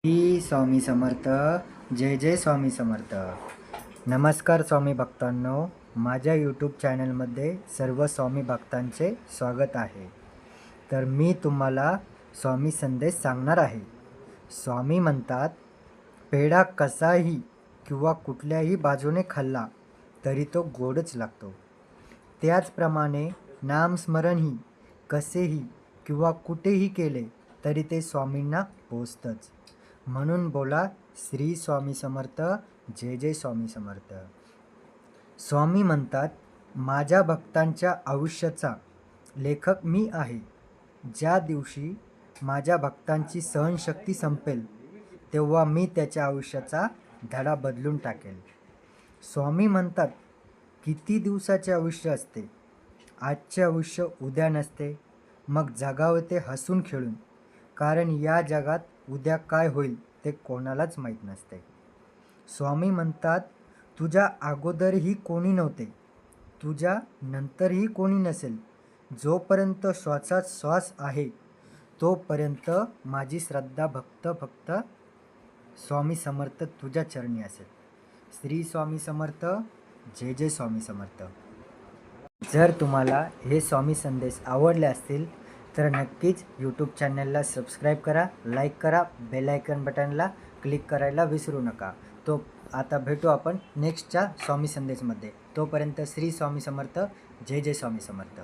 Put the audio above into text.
श्री स्वामी समर्थ. जय जय स्वामी समर्थ. नमस्कार स्वामी भक्तांनो, माझ्या यूट्यूब चॅनलमध्ये सर्व स्वामी भक्तांचे स्वागत आहे. तर मी तुम्हाला स्वामी संदेश सांगणार आहे. स्वामी म्हणतात, पेढा कसाही किंवा कुठल्याही बाजूने खाल्ला तरी तो गोडच लागतो. त्याचप्रमाणे नामस्मरणही कसेही किंवा कुठेही केले तरी ते स्वामींना पोचतंच. म्हणून बोला श्री स्वामी समर्थ. जय जय स्वामी समर्थ. स्वामी म्हणतात, माझ्या भक्तांच्या आयुष्याचा लेखक मी आहे. ज्या दिवशी माझ्या भक्तांची सहनशक्ती संपेल तेव्हा मी त्याच्या आयुष्याचा धडा बदलून टाकेल. स्वामी म्हणतात, किती दिवसाचे आयुष्य असते, आजचे आयुष्य उद्या नसते. मग जगावे ते हसून खेळून, कारण या जगात उद्या काय होईल ते कोणालाच माहीत नसते. स्वामी म्हणतात, तुझ्या अगोदरही कोणी नव्हते, तुझ्या नंतरही कोणी नसेल. जोपर्यंत श्वासात श्वास आहे तोपर्यंत माझी श्रद्धा फक्त स्वामी समर्थ तुझ्या चरणी असेल. श्री स्वामी समर्थ. जय जय स्वामी समर्थ. जर तुम्हाला हे स्वामी संदेश आवडले असतील तर नक्कीच यूट्यूब चॅनलला सबस्क्राईब करा, लाईक करा, बेल आयकन बटनला क्लिक करायला विसरू नका. आता भेटू आपण नेक्स्टच्या स्वामी संदेशमध्ये. तोपर्यंत श्री स्वामी समर्थ. जय जय स्वामी समर्थ.